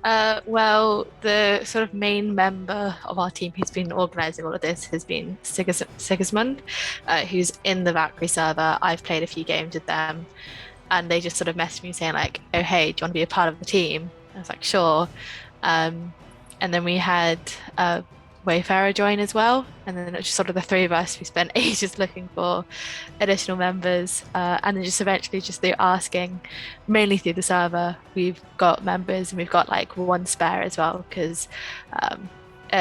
Well, the sort of main member of our team who's been organising all of this has been Sigismund, who's in the Valkyrie server. I've played a few games with them, and they just sort of messaged me saying like, "Oh, hey, do you want to be a part of the team?" I was like, "Sure." Um, and then we had Wayfarer join as well, and then it was just sort of the three of us. We spent ages looking for additional members, and then just eventually just through asking, mainly through the server, we've got members and we've got like one spare as well because um,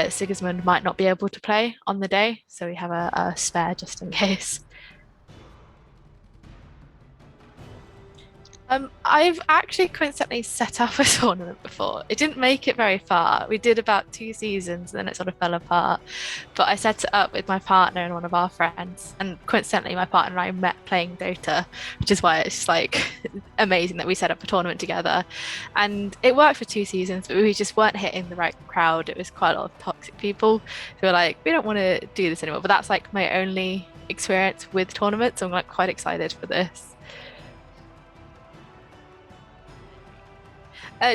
Sigismund might not be able to play on the day, so we have a spare just in case. I've actually coincidentally set up a tournament before. It didn't make it very far. We did about 2 seasons, and then it sort of fell apart. But I set it up with my partner and one of our friends, and coincidentally, my partner and I met playing Dota, which is why it's like amazing that we set up a tournament together. And it worked for 2 seasons, but we just weren't hitting the right crowd. It was quite a lot of toxic people who were like, "We don't want to do this anymore." But that's like my only experience with tournaments. So I'm like quite excited for this.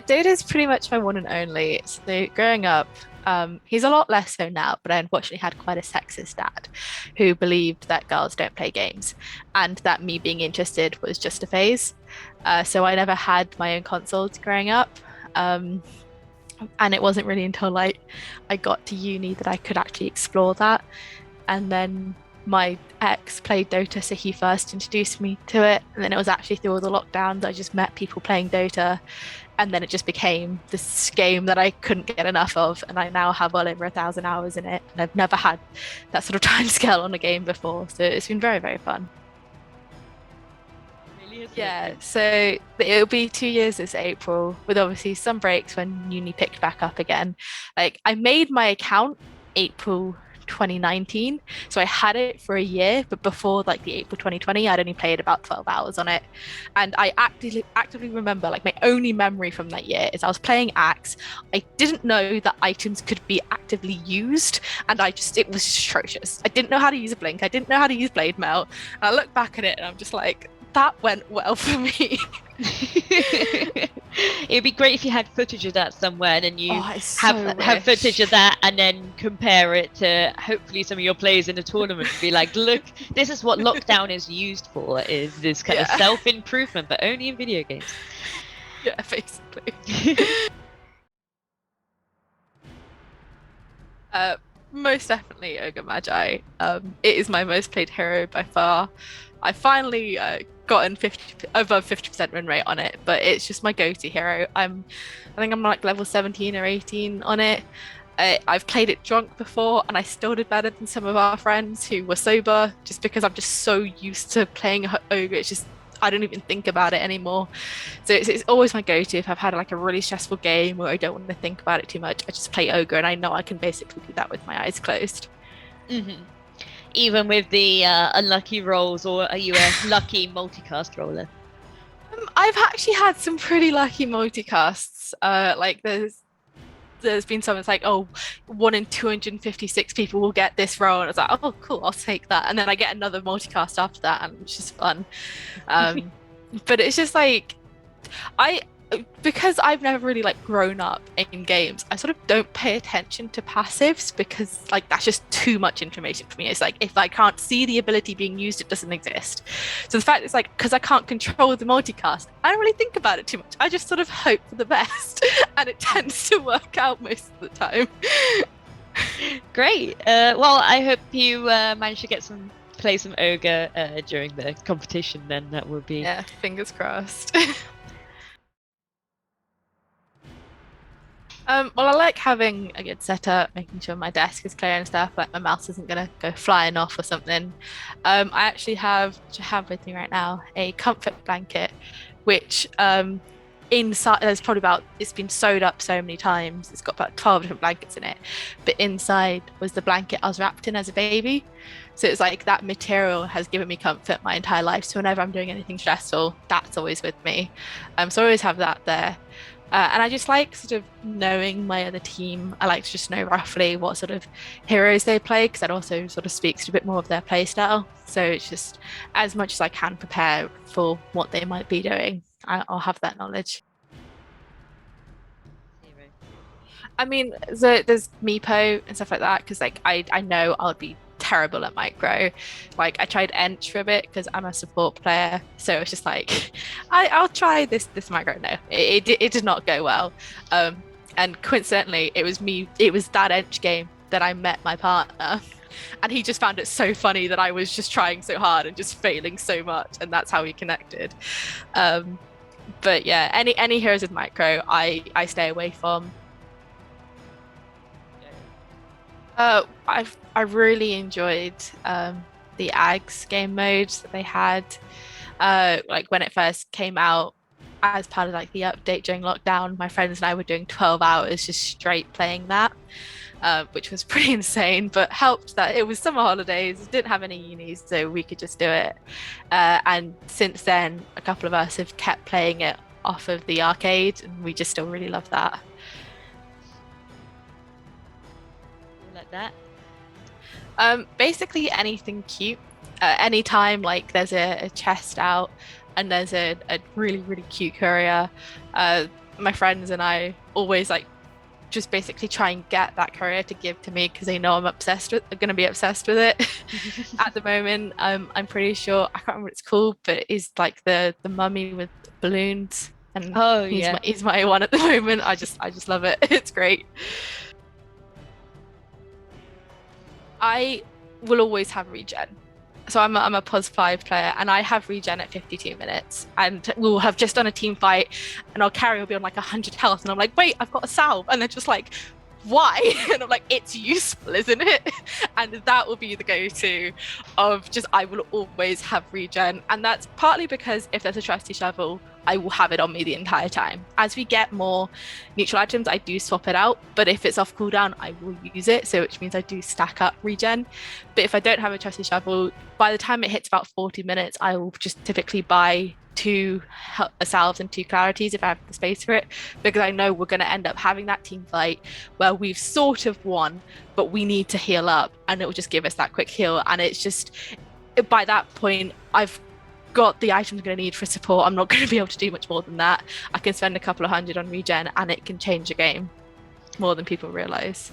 Data is pretty much my one and only. So growing up, he's a lot less so now, but I unfortunately had quite a sexist dad who believed that girls don't play games and that me being interested was just a phase. So I never had my own consoles growing up. Um, and it wasn't really until like I got to uni that I could actually explore that. And then my ex played Dota, so he first introduced me to it. And then it was actually through all the lockdowns, I just met people playing Dota, and then it just became this game that I couldn't get enough of, and I now have well over 1,000 hours in it, and I've never had that sort of time scale on a game before, so it's been very, very fun. Really, isn't it? Yeah, so it'll be 2 years this April, with obviously some breaks when uni picked back up again. Like I made my account April 2019, so I had it for a year, but before like the April 2020, I'd only played about 12 hours on it. And I actively remember like my only memory from that year is I was playing Axe. I didn't know that items could be actively used, and it was atrocious. I didn't know how to use a blink, I didn't know how to use blade melt. And I look back at it and I'm just like, that went well for me. It'd be great if you had footage of that somewhere, and then Oh, you I have so have footage wish. of that, and then compare it to hopefully some of your players in the tournament. And be like, look, this is what lockdown is used for: is this kind of Yeah. self-improvement, but only in video games. Yeah, basically. Uh, Most definitely Ogre Magi. It is my most played hero by far. I finally gotten 50 above 50% win rate on it, but it's just my go-to hero. I think I'm like level 17 or 18 on it. I've played it drunk before, and I still did better than some of our friends who were sober, just because I'm just so used to playing ogre. It's just I don't even think about it anymore. So it's always my go-to if I've had like a really stressful game where I don't want to think about it too much. I just play ogre, and I know I can basically do that with my eyes closed. Hmm. Even with the unlucky rolls, or are you a lucky multicast roller? I've actually had some pretty lucky multicasts. Like there's been some that's like, oh, 1 in 256 people will get this role, and I was like, oh, cool, I'll take that. And then I get another multicast after that, and it's just fun. Um, but it's just like I because I've never really like grown up in games, I sort of don't pay attention to passives because like that's just too much information for me. It's like if I can't see the ability being used, it doesn't exist. So the fact it's like because I can't control the multicast, I don't really think about it too much. I just sort of hope for the best, and it tends to work out most of the time. Great. Well, I hope you manage to get some play some ogre during the competition. Then that will be Yeah, fingers crossed. Well, I like having a good setup, making sure my desk is clear and stuff, like my mouse isn't gonna go flying off or something. I actually have, which I have with me right now, a comfort blanket, which inside there's probably about it's been sewed up so many times. It's got about 12 different blankets in it, but inside was the blanket I was wrapped in as a baby. So it's like that material has given me comfort my entire life. So whenever I'm doing anything stressful, that's always with me. So I always have that there. And I just like sort of knowing my other team. I like to just know roughly what sort of heroes they play because that also sort of speaks to a bit more of their play style. So it's just as much as I can prepare for what they might be doing, I'll have that knowledge. I mean, there's Meepo and stuff like that because like I know I'll be terrible at micro. Like I tried Ench for a bit because I'm a support player, so it's just like I'll try this micro. No, it did not go well. Um, and coincidentally, it was that Ench game that I met my partner, and he just found it so funny that I was just trying so hard and just failing so much, and that's how we connected. Um, but yeah, any heroes with micro, I stay away from. I really enjoyed the Ags game mode that they had. Like when it first came out as part of like the update during lockdown, my friends and I were doing 12 hours just straight playing that, which was pretty insane, but helped that it was summer holidays, didn't have any unis, so we could just do it. And since then, a couple of us have kept playing it off of the arcade, and we just still really love that. Like that. Basically anything cute. Anytime like there's a chest out and there's a really really cute courier, my friends and I always like just basically try and get that courier to give to me because they know I'm going to be obsessed with it. At the moment, I'm pretty sure I can't remember what it's called, but it's like the mummy with balloons, and Oh yeah. he's my one at the moment. I just love it. It's great. I will always have regen. So I'm a pos 5 player and I have regen at 52 minutes and we'll have just done a team fight and our carry will be on like 100 health and I'm like, wait, I've got a salve. And they're just like, why? And I'm like, it's useful, isn't it? And that will be the go-to of just, I will always have regen. And that's partly because if there's a trusty shovel, I will have it on me the entire time. As we get more neutral items, I do swap it out. But if it's off cooldown, I will use it. So which means I do stack up regen. But if I don't have a trusty shovel, by the time it hits about 40 minutes, I will just typically buy two salves and two clarities if I have the space for it, because I know we're going to end up having that team fight where we've sort of won, but we need to heal up and it will just give us that quick heal. And it's just, by that point, I've got the items I'm going to need for support. I'm not going to be able to do much more than that. I can spend a couple of hundred on regen and it can change a game more than people realize.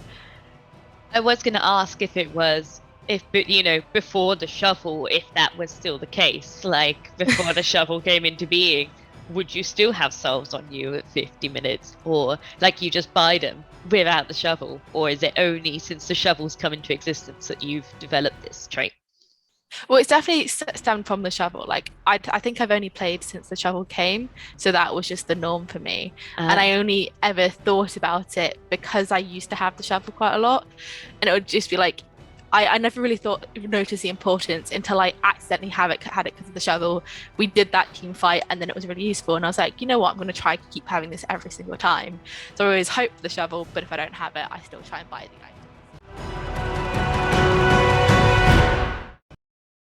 I was going to ask if it was, if before the shovel, if that was still the case, like before the shovel came into being, would you still have salves on you at 50 minutes, or like you just buy them without the shovel, or is it only since the shovel's come into existence that you've developed this trait? Well, it's definitely stemmed from the shovel. Like I think I've only played since the shovel came, so that was just the norm for me. And I only ever thought about it because I used to have the shovel quite a lot, and it would just be like I never really noticed the importance until I accidentally had it because of the shovel. We did that team fight and then it was really useful. And I was like, you know what? I'm going to try to keep having this every single time. So I always hope for the shovel, but if I don't have it, I still try and buy the item.